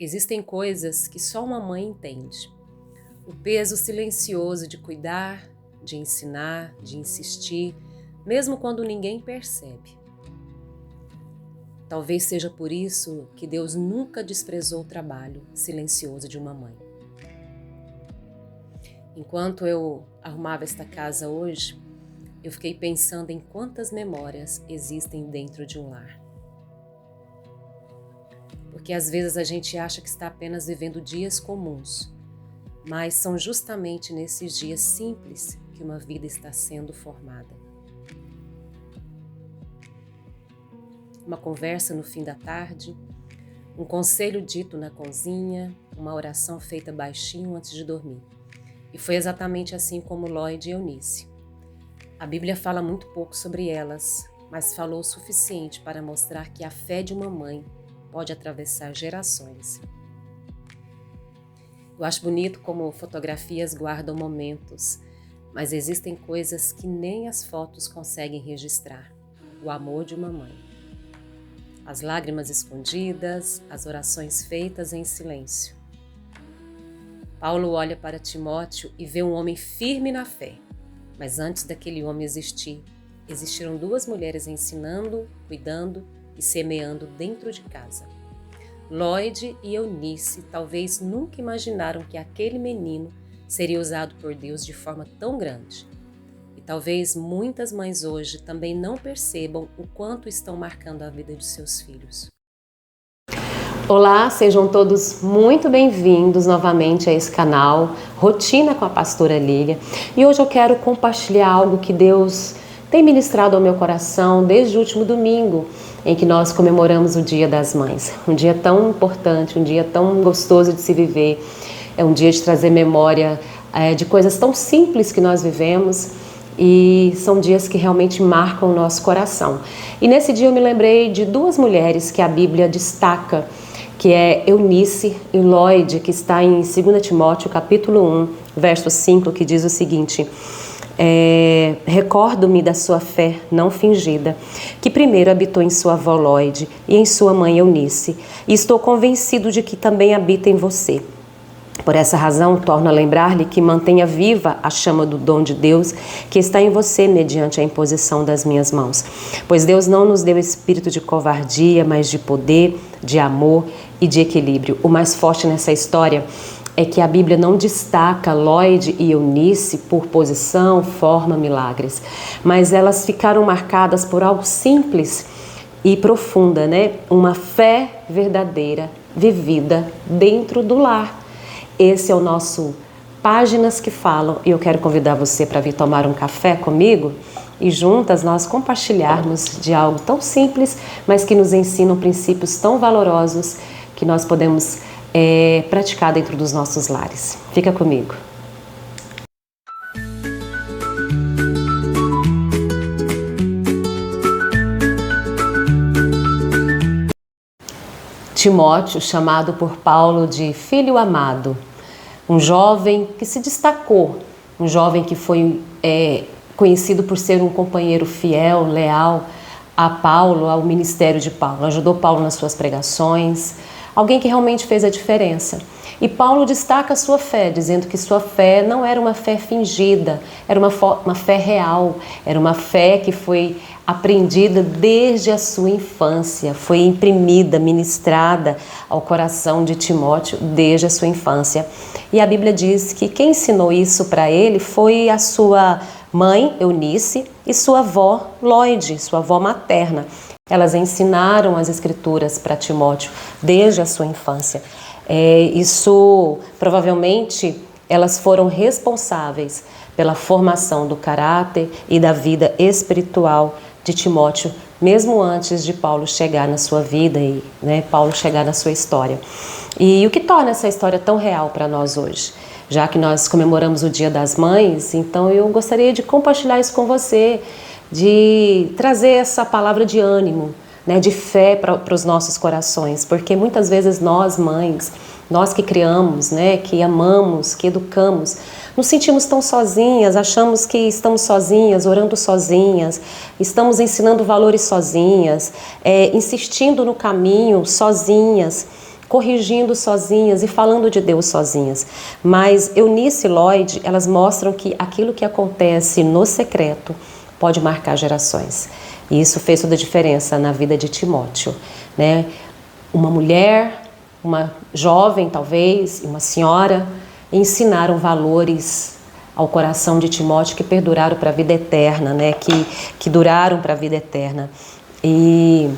Existem coisas que só uma mãe entende. O peso silencioso de cuidar, de ensinar, de insistir, mesmo quando ninguém percebe. Talvez seja por isso que Deus nunca desprezou o trabalho silencioso de uma mãe. Enquanto eu arrumava esta casa hoje, eu fiquei pensando em quantas memórias existem dentro de um lar. Porque às vezes a gente acha que está apenas vivendo dias comuns, mas são justamente nesses dias simples que uma vida está sendo formada. Uma conversa no fim da tarde, um conselho dito na cozinha, uma oração feita baixinho antes de dormir. E foi exatamente assim como Lloyd e Eunice. A Bíblia fala muito pouco sobre elas, mas falou o suficiente para mostrar que a fé de uma mãe pode atravessar gerações. Eu acho bonito como fotografias guardam momentos, mas existem coisas que nem as fotos conseguem registrar. O amor de uma mãe. As lágrimas escondidas, as orações feitas em silêncio. Paulo olha para Timóteo e vê um homem firme na fé. Mas antes daquele homem existir, existiram duas mulheres ensinando, cuidando e semeando dentro de casa. Lloyd e Eunice talvez nunca imaginaram que aquele menino seria usado por Deus de forma tão grande. E talvez muitas mães hoje também não percebam o quanto estão marcando a vida de seus filhos. Olá, sejam todos muito bem-vindos novamente a esse canal Rotina com a Pastora Lília. E hoje eu quero compartilhar algo que Deus tem ministrado ao meu coração desde o último domingo, em que nós comemoramos o Dia das Mães. Um dia tão importante, um dia tão gostoso de se viver. É um dia de trazer memória de coisas tão simples que nós vivemos e são dias que realmente marcam o nosso coração. E nesse dia eu me lembrei de duas mulheres que a Bíblia destaca, que é Eunice e Lloyd, que está em 2 Timóteo, capítulo 1, verso 5, que diz o seguinte: recordo-me da sua fé não fingida, que primeiro habitou em sua avó Lloyd e em sua mãe Eunice, e estou convencido de que também habita em você. Por essa razão, torno a lembrar-lhe que mantenha viva a chama do dom de Deus que está em você mediante a imposição das minhas mãos. Pois Deus não nos deu espírito de covardia, mas de poder, de amor e de equilíbrio. O mais forte nessa história é que a Bíblia não destaca Lloyd e Eunice por posição, forma, milagres, mas elas ficaram marcadas por algo simples e profunda, né? Uma fé verdadeira, vivida dentro do lar. Esse é o nosso Páginas que Falam e eu quero convidar você para vir tomar um café comigo e juntas nós compartilharmos de algo tão simples, mas que nos ensinam princípios tão valorosos que nós podemos praticar dentro dos nossos lares. Fica comigo. Timóteo, chamado por Paulo de filho amado, um jovem que se destacou, um jovem que foi conhecido por ser um companheiro fiel, leal a Paulo, ao ministério de Paulo, ajudou Paulo nas suas pregações, alguém que realmente fez a diferença. E Paulo destaca a sua fé, dizendo que sua fé não era uma fé fingida, era uma fé real, era uma fé que foi aprendida desde a sua infância, foi imprimida, ministrada ao coração de Timóteo desde a sua infância. E a Bíblia diz que quem ensinou isso para ele foi a sua mãe, Eunice, e sua avó, Lloyd, sua avó materna. Elas ensinaram as Escrituras para Timóteo desde a sua infância. Isso, provavelmente, elas foram responsáveis pela formação do caráter e da vida espiritual de Timóteo, mesmo antes de Paulo chegar na sua vida e Paulo chegar na sua história. E o que torna essa história tão real para nós hoje? Já que nós comemoramos o Dia das Mães, então eu gostaria de compartilhar isso com você, de trazer essa palavra de ânimo, de fé para os nossos corações, porque muitas vezes nós, mães, nós que criamos, que amamos, que educamos, nos sentimos tão sozinhas, achamos que estamos sozinhas, orando sozinhas, estamos ensinando valores sozinhas, insistindo no caminho sozinhas, corrigindo sozinhas e falando de Deus sozinhas. Mas Eunice e Lloyd, elas mostram que aquilo que acontece no secreto pode marcar gerações. E isso fez toda a diferença na vida de Timóteo, né? Uma mulher, uma jovem talvez, uma senhora, ensinaram valores ao coração de Timóteo que perduraram para a vida eterna, né? Que duraram para a vida eterna. E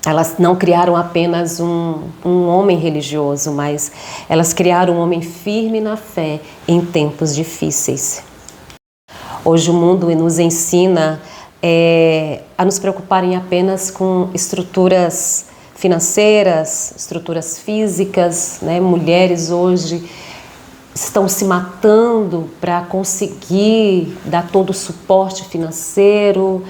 elas não criaram apenas um homem religioso, mas elas criaram um homem firme na fé em tempos difíceis. Hoje o mundo nos ensina a nos preocuparem apenas com estruturas financeiras, estruturas físicas, né? Mulheres hoje estão se matando para conseguir dar todo o suporte financeiro,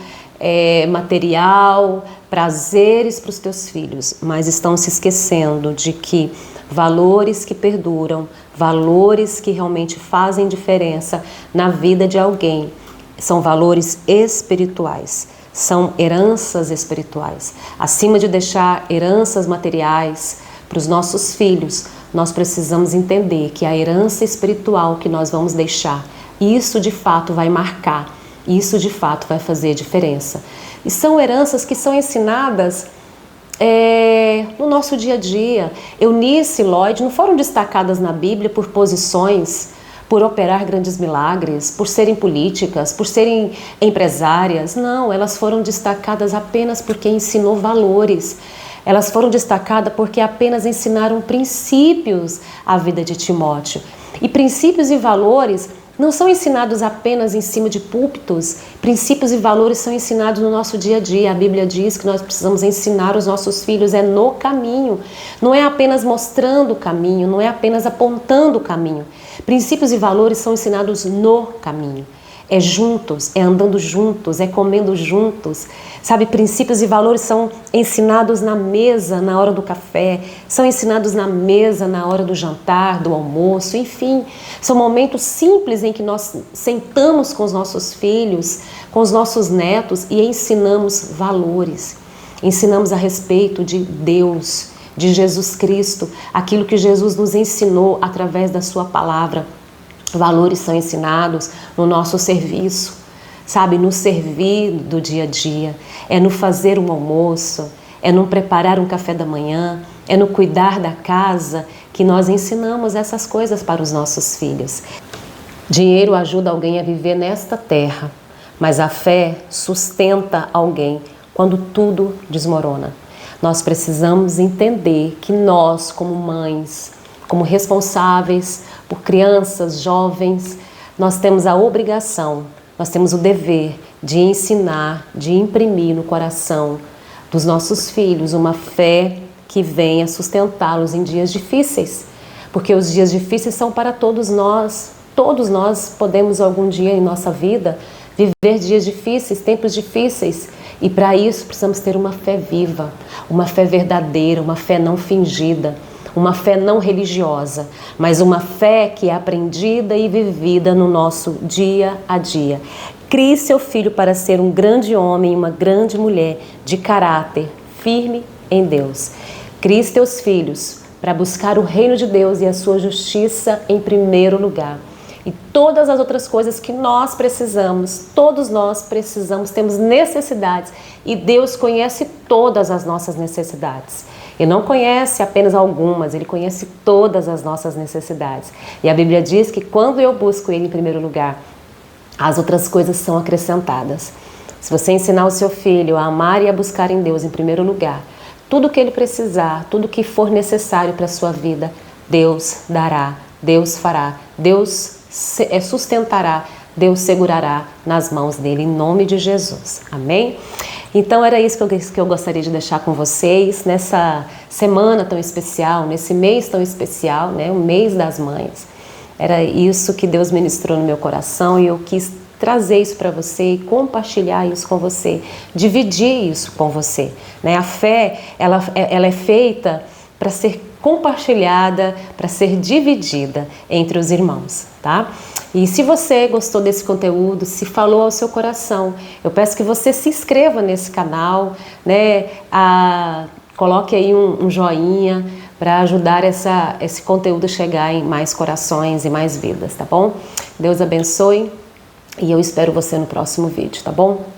material, prazeres para os teus filhos, mas estão se esquecendo de que valores que perduram, valores que realmente fazem diferença na vida de alguém, são valores espirituais, são heranças espirituais. Acima de deixar heranças materiais para os nossos filhos, nós precisamos entender que a herança espiritual que nós vamos deixar, isso de fato vai marcar, isso de fato vai fazer diferença. E são heranças que são ensinadas no nosso dia a dia. Eunice e Lloyd não foram destacadas na Bíblia por posições, por operar grandes milagres, por serem políticas, por serem empresárias. Não, elas foram destacadas apenas porque ensinou valores. Elas foram destacadas porque apenas ensinaram princípios à vida de Timóteo. E princípios e valores não são ensinados apenas em cima de púlpitos. Princípios e valores são ensinados no nosso dia a dia. A Bíblia diz que nós precisamos ensinar os nossos filhos no caminho. Não é apenas mostrando o caminho, não é apenas apontando o caminho. Princípios e valores são ensinados no caminho. É juntos, é andando juntos, é comendo juntos. Sabe, princípios e valores são ensinados na mesa, na hora do café, são ensinados na mesa, na hora do jantar, do almoço, enfim. São momentos simples em que nós sentamos com os nossos filhos, com os nossos netos e ensinamos valores. Ensinamos a respeito de Deus, de Jesus Cristo, aquilo que Jesus nos ensinou através da sua palavra. Valores são ensinados no nosso serviço, sabe? No servir do dia a dia, é no fazer um almoço, é no preparar um café da manhã, é no cuidar da casa que nós ensinamos essas coisas para os nossos filhos. Dinheiro ajuda alguém a viver nesta terra, mas a fé sustenta alguém quando tudo desmorona. Nós precisamos entender que nós, como mães, como responsáveis por crianças, jovens, nós temos a obrigação, nós temos o dever de ensinar, de imprimir no coração dos nossos filhos uma fé que venha sustentá-los em dias difíceis, porque os dias difíceis são para todos nós podemos algum dia em nossa vida viver dias difíceis, tempos difíceis, e para isso precisamos ter uma fé viva, uma fé verdadeira, uma fé não fingida, uma fé não religiosa, mas uma fé que é aprendida e vivida no nosso dia a dia. Crie seu filho para ser um grande homem e uma grande mulher de caráter firme em Deus. Crie teus filhos para buscar o reino de Deus e a sua justiça em primeiro lugar. E todas as outras coisas que nós precisamos, todos nós precisamos, temos necessidades. E Deus conhece todas as nossas necessidades. Ele não conhece apenas algumas, Ele conhece todas as nossas necessidades. E a Bíblia diz que quando eu busco Ele em primeiro lugar, as outras coisas são acrescentadas. Se você ensinar o seu filho a amar e a buscar em Deus em primeiro lugar, tudo que ele precisar, tudo que for necessário para a sua vida, Deus dará, Deus fará, Deus sustentará, Deus segurará nas mãos dele, em nome de Jesus. Amém? Então era isso que eu gostaria de deixar com vocês nessa semana tão especial, nesse mês tão especial, né? O mês das mães. Era isso que Deus ministrou no meu coração e eu quis trazer isso para você e compartilhar isso com você, dividir isso com você, né? A fé, ela é feita para ser compartilhada, para ser dividida entre os irmãos, tá? E se você gostou desse conteúdo, se falou ao seu coração, eu peço que você se inscreva nesse canal, né? Coloque aí um joinha, para ajudar esse conteúdo a chegar em mais corações e mais vidas, tá bom? Deus abençoe e eu espero você no próximo vídeo, tá bom?